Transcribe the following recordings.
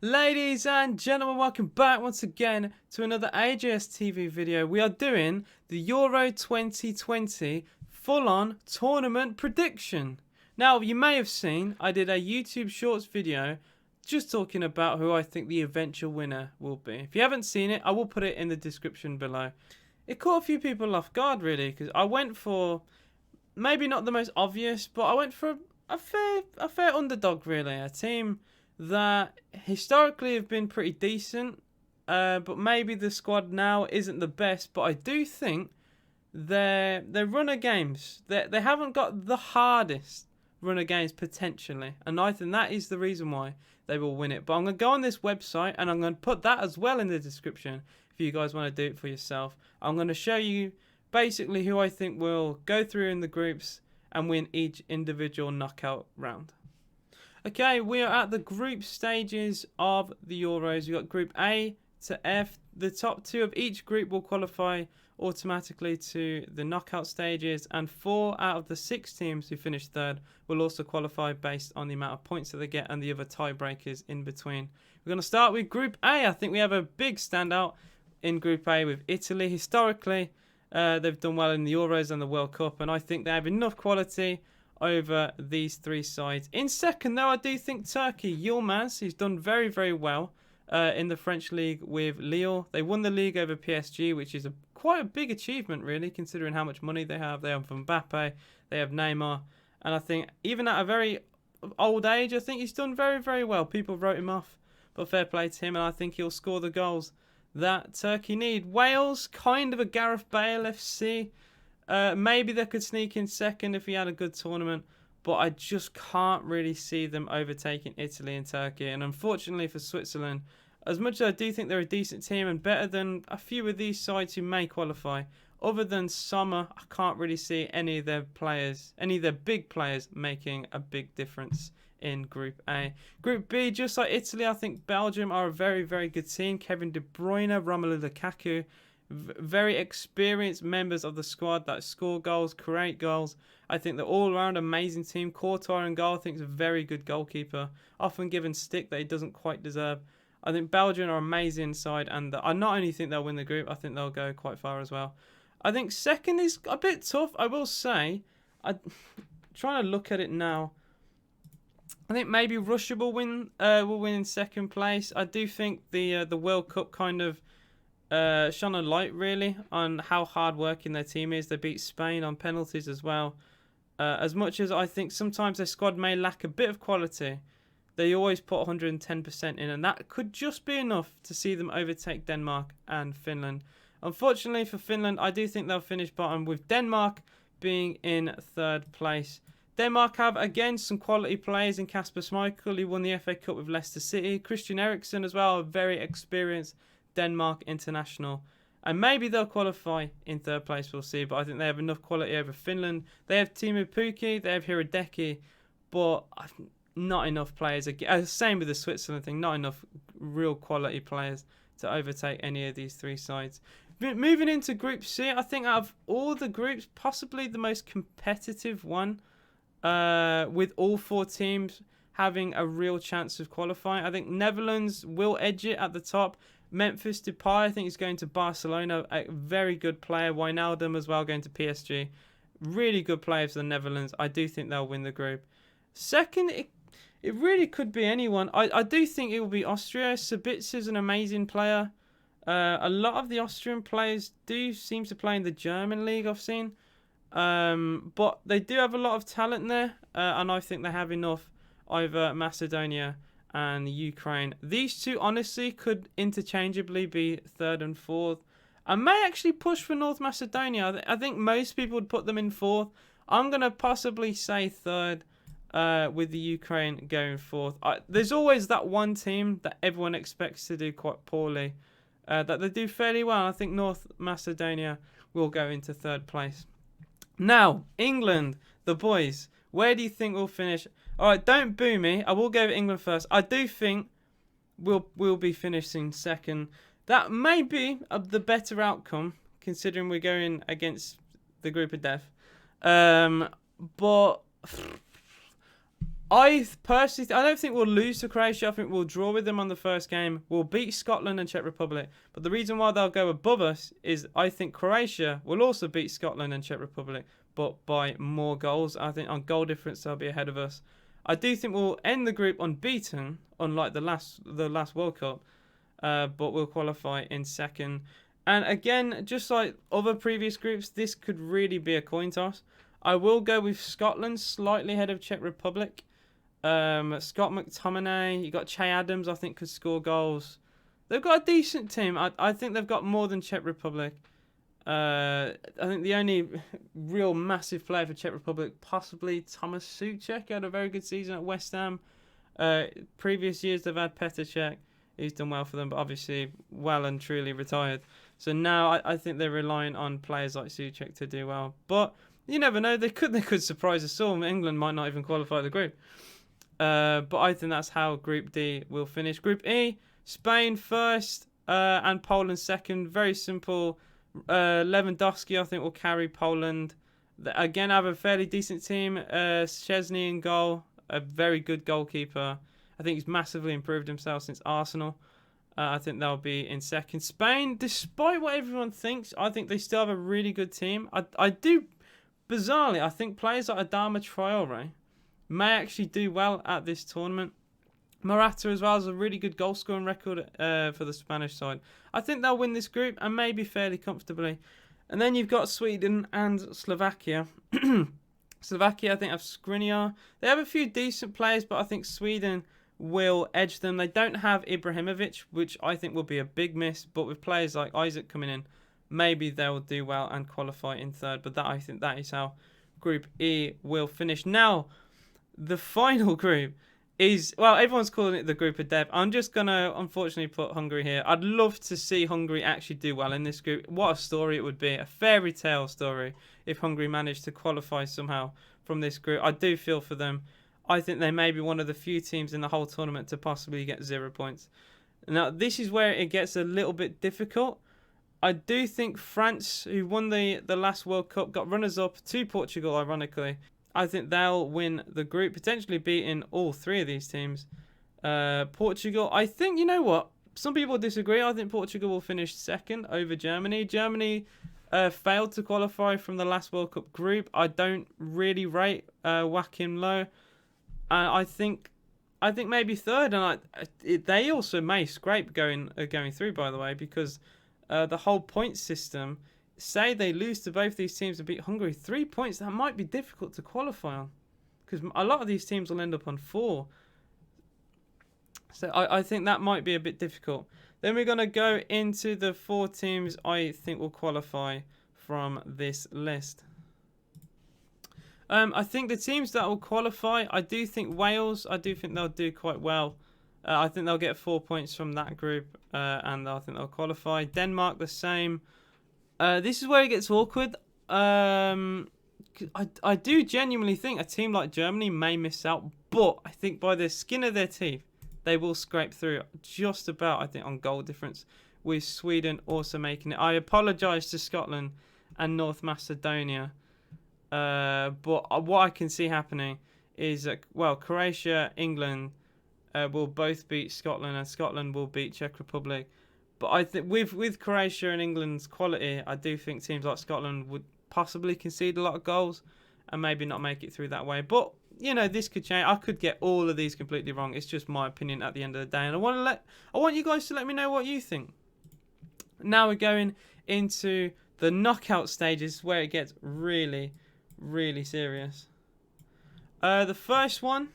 Ladies and gentlemen, welcome back once again to another AJS TV video. We are doing the Euro 2020 full-on tournament prediction. Now, you may have seen I did a YouTube Shorts video just talking about who I think the eventual winner will be. If you haven't seen it, I will put it in the description below. It caught a few people off guard, really, because I went for maybe not the most obvious, but I went for a fair underdog, really. A team that historically have been pretty decent, but maybe the squad now isn't the best. But I do think their runner games, they haven't got the hardest runner games potentially, and I think that is the reason why they will win it. But I'm going to go on this website and I'm going to put that as well in the description if you guys want to do it for yourself. I'm going to show you basically who I think will go through in the groups and win each individual knockout round. Okay, we are at the group stages of the Euros. We've got Group A to F. The top two of each group will qualify automatically to the knockout stages, and 4 out of the 6 teams who finish third will also qualify based on the amount of points that they get and the other tiebreakers in between. We're going to start with Group A. I think we have a big standout in Group A with Italy. Historically, they've done well in the Euros and the World Cup, and I think they have enough quality over these 3 sides. In second, though, I do think Turkey, Yilmaz, he's done very, very well in the French league with Lille. They won the league over PSG, which is quite a big achievement, really, considering how much money they have. They have Mbappe, they have Neymar, and I think even at a very old age, I think he's done very, very well. People wrote him off, but fair play to him, and I think he'll score the goals that Turkey need. Wales, kind of a Gareth Bale FC. Maybe they could sneak in second if he had a good tournament, but I just can't really see them overtaking Italy and Turkey. And unfortunately for Switzerland, as much as I do think they're a decent team and better than a few of these sides who may qualify, other than Sommer, I can't really see any of their big players making a big difference in Group A. Group B, just like Italy, I think Belgium are a very, very good team. Kevin De Bruyne, Romelu Lukaku, very experienced members of the squad that score goals, create goals. I think they're all-around amazing team. Courtois in goal, I think, is a very good goalkeeper, often given stick that he doesn't quite deserve. I think Belgium are amazing side, and I not only think they'll win the group, I think they'll go quite far as well. I think second is a bit tough, I will say. I'm trying to look at it now. I think maybe Russia will win in second place. I do think the World Cup kind of shone a light really on how hard working their team is. They beat Spain on penalties as well. As much as I think sometimes their squad may lack a bit of quality, they always put 110% in, and that could just be enough to see them overtake Denmark and Finland. Unfortunately for Finland, I do think they'll finish bottom, with Denmark being in third place. Denmark have, again, some quality players in Kasper Schmeichel, who won the FA Cup with Leicester City. Christian Eriksen as well, a very experienced Denmark international, and maybe they'll qualify in third place, we'll see, but I think they have enough quality over Finland. They have Teemu Pukki, they have Hiradeki, but not enough players. Same with the Switzerland thing, not enough real quality players to overtake any of these 3 sides. Moving into Group C, I think out of all the groups, possibly the most competitive one, with all 4 teams having a real chance of qualifying. I think Netherlands will edge it at the top. Memphis Depay, I think, is going to Barcelona. A very good player. Wijnaldum as well, going to PSG. Really good players for the Netherlands. I do think they'll win the group. Second, it really could be anyone. I do think it will be Austria. Sabitzer is an amazing player. A lot of the Austrian players do seem to play in the German league, I've seen. But they do have a lot of talent there. And I think they have enough over Macedonia and Ukraine. These 2 honestly could interchangeably be third and fourth. I may actually push for North Macedonia. I think most people would put them in fourth. I'm going to possibly say third, with the Ukraine going fourth. There's always that one team that everyone expects to do quite poorly, that they do fairly well. I think North Macedonia will go into third place. Now, England, the boys. Where do you think we'll finish? All right, don't boo me. I will go with England first. I do think we'll be finishing second. That may be the better outcome, considering we're going against the group of death. But I don't think we'll lose to Croatia. I think we'll draw with them on the first game. We'll beat Scotland and Czech Republic. But the reason why they'll go above us is I think Croatia will also beat Scotland and Czech Republic, but by more goals. I think on goal difference they'll be ahead of us. I do think we'll end the group unbeaten, unlike the last World Cup, but we'll qualify in second. And again, just like other previous groups, this could really be a coin toss. I will go with Scotland slightly ahead of Czech Republic. Scott McTominay, you got Che Adams, I think could score goals. They've got a decent team. I think they've got more than Czech Republic. I think the only real massive player for Czech Republic, possibly Thomas Souček, had a very good season at West Ham. Previous years they've had Petr Cech, who's done well for them, but obviously well and truly retired. So now I think they're relying on players like Souček to do well. But you never know, they could surprise us all. England might not even qualify the group. But I think that's how Group D will finish. Group E, Spain first and Poland second. Very simple. Lewandowski, I think, will carry Poland. Again, have a fairly decent team. Szczesny in goal, a very good goalkeeper. I think he's massively improved himself since Arsenal. I think they'll be in second. Spain, despite what everyone thinks, I think they still have a really good team. I do, bizarrely, I think players like Adama Traore may actually do well at this tournament. Morata as well has a really good goal scoring record for the Spanish side. I think they'll win this group and maybe fairly comfortably. And then you've got Sweden and Slovakia. Slovakia, I think, have Skriniar. They have a few decent players, but I think Sweden will edge them. They don't have Ibrahimovic, which I think will be a big miss. But with players like Isaac coming in, maybe they'll do well and qualify in third. But I think that is how Group E will finish. Now, the final group is, well, everyone's calling it the group of death. I'm just going to, unfortunately, put Hungary here. I'd love to see Hungary actually do well in this group. What a story it would be. A fairy tale story if Hungary managed to qualify somehow from this group. I do feel for them. I think they may be one of the few teams in the whole tournament to possibly get 0 points. Now, this is where it gets a little bit difficult. I do think France, who won the last World Cup, got runners-up to Portugal, ironically. I think they'll win the group, potentially beating all three of these teams. Portugal, I think, you know what? Some people disagree. I think Portugal will finish second over Germany. Germany failed to qualify from the last World Cup group. I don't really rate Joachim Low. I think maybe third, and they also may scrape going through, by the way, because the whole point system. Say they lose to both these teams and beat Hungary, 3 points, that might be difficult to qualify on. Because a lot of these teams will end up on 4. So I think that might be a bit difficult. Then we're going to go into the 4 teams I think will qualify from this list. I think the teams that will qualify, I do think Wales, I do think they'll do quite well. I think they'll get 4 points from that group, and I think they'll qualify. Denmark, the same. This is where it gets awkward. I do genuinely think a team like Germany may miss out, but I think by the skin of their teeth, they will scrape through just about, I think, on goal difference, with Sweden also making it. I apologise to Scotland and North Macedonia, but what I can see happening is that, well, Croatia, England will both beat Scotland, and Scotland will beat Czech Republic. But I think with Croatia and England's quality, I do think teams like Scotland would possibly concede a lot of goals and maybe not make it through that way. But, you know, this could change. I could get all of these completely wrong. It's just my opinion at the end of the day. And I want you guys to let me know what you think. Now we're going into the knockout stages where it gets really, really serious. The first one,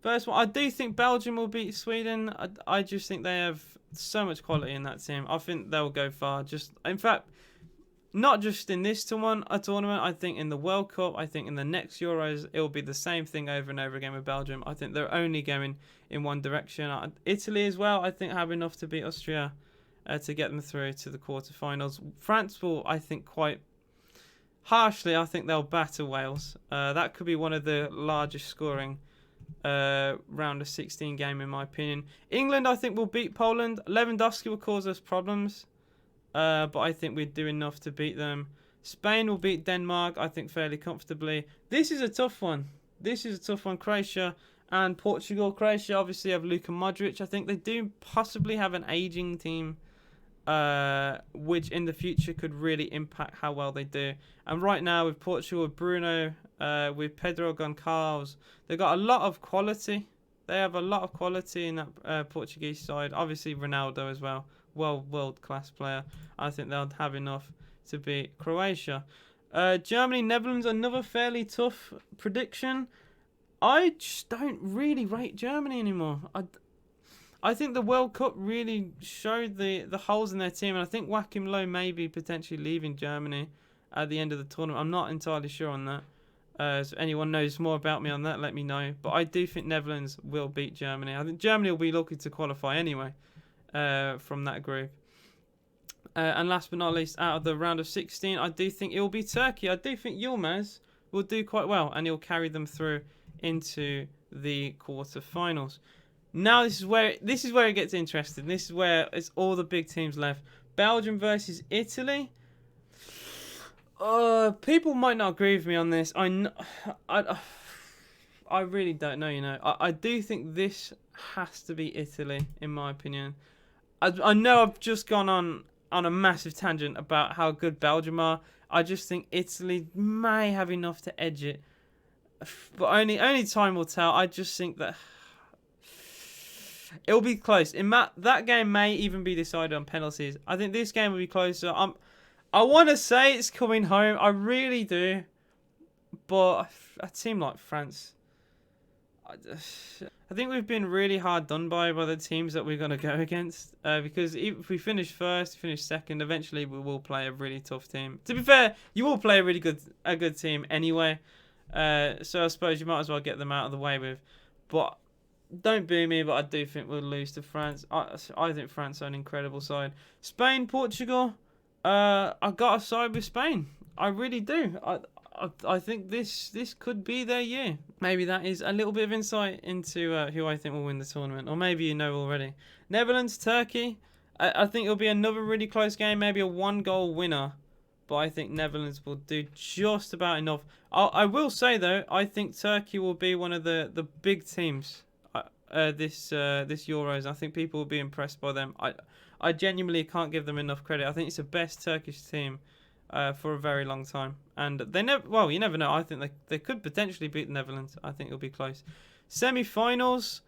I do think Belgium will beat Sweden. I just think they have so much quality in that team. I think they'll go far. In fact, not just in this tournament. I think in the World Cup, I think in the next Euros, it will be the same thing over and over again with Belgium. I think they're only going in one direction. Italy as well, I think, have enough to beat Austria to get them through to the quarterfinals. France will, I think, quite harshly, I think they'll batter Wales. That could be one of the largest scoring round of 16 game, in my opinion. England, I think, will beat Poland. Lewandowski will cause us problems, but I think we'd do enough to beat them. Spain will beat Denmark, I think, fairly comfortably. This is a tough one. Croatia And Portugal, Croatia obviously have Luka Modric. I think they do possibly have an aging team, which in the future could really impact how well they do. And right now with Portugal, with Bruno, with Pedro Goncalves, they've got a lot of quality. They have a lot of quality in that Portuguese side. Obviously Ronaldo as well, world-class player. I think they'll have enough to beat Croatia. Germany, Netherlands, another fairly tough prediction. I just don't really rate Germany anymore. I think the World Cup really showed the holes in their team, and I think Joachim Low may be potentially leaving Germany at the end of the tournament. I'm not entirely sure on that. So if anyone knows more about me on that, let me know. But I do think Netherlands will beat Germany. I think Germany will be lucky to qualify anyway from that group. And last but not least, out of the round of 16, I do think it will be Turkey. I do think Yilmaz will do quite well, and he'll carry them through into the quarterfinals. Now this is where it gets interesting. This is where it's all the big teams left. Belgium versus Italy. People might not agree with me on this. I really don't know. You know, I do think this has to be Italy, in my opinion. I know I've just gone on a massive tangent about how good Belgium are. I just think Italy may have enough to edge it, but only time will tell. I just think that it'll be close. That game may even be decided on penalties. I think this game will be closer. I want to say it's coming home. I really do, but a team like France, I think we've been really hard done by the teams that we're going to go against. Because if we finish first, finish second, eventually we will play a really tough team. To be fair, you will play a good team anyway. So I suppose you might as well get them out of the way with. But don't boo me, but I do think we'll lose to France. I think France are an incredible side. Spain, Portugal. I got to side with Spain. I really do. I think this could be their year. Maybe that is a little bit of insight into who I think will win the tournament. Or maybe you know already. Netherlands, Turkey. I think it'll be another really close game. Maybe a 1-goal winner. But I think Netherlands will do just about enough. I will say, though, I think Turkey will be one of the big teams this Euros. I think people will be impressed by them. I genuinely can't give them enough credit. I think it's the best Turkish team for a very long time. And they never, well, you never know. I think they could potentially beat the Netherlands. I think it'll be close. Semi-finals,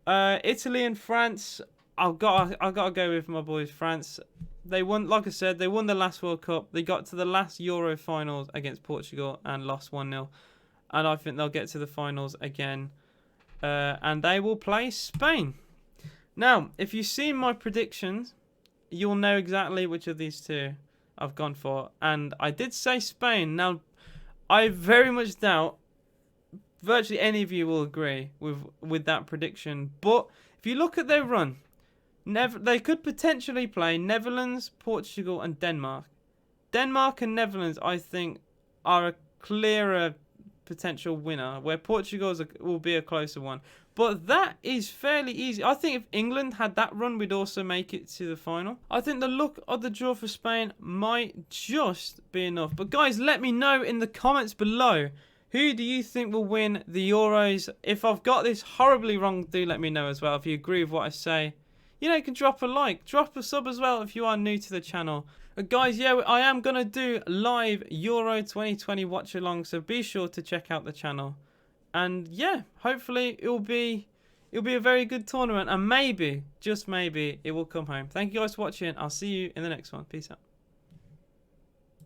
Italy and France. I've got to go with my boys, France. They won, like I said, they won the last World Cup. They got to the last Euro finals against Portugal and lost 1-0. And I think they'll get to the finals again. And they will play Spain. Now, if you've seen my predictions, you'll know exactly which of these two I've gone for. And I did say Spain. Now, I very much doubt virtually any of you will agree with that prediction. But if you look at their run, they could potentially play Netherlands, Portugal and Denmark. Denmark and Netherlands, I think, are a clearer potential winner, where Portugal will be a closer one. But that is fairly easy. I think if England had that run, we'd also make it to the final. I think the look of the draw for Spain might just be enough. But guys, let me know in the comments below. Who do you think will win the Euros? If I've got this horribly wrong, do let me know as well. If you agree with what I say, you know, you can drop a like, drop a sub as well if you are new to the channel. Guys, yeah, I am going to do live Euro 2020 watch along, so be sure to check out the channel. And yeah, hopefully it'll be a very good tournament, and maybe, just maybe, it will come home. Thank you guys for watching. I'll see you in the next one. Peace out.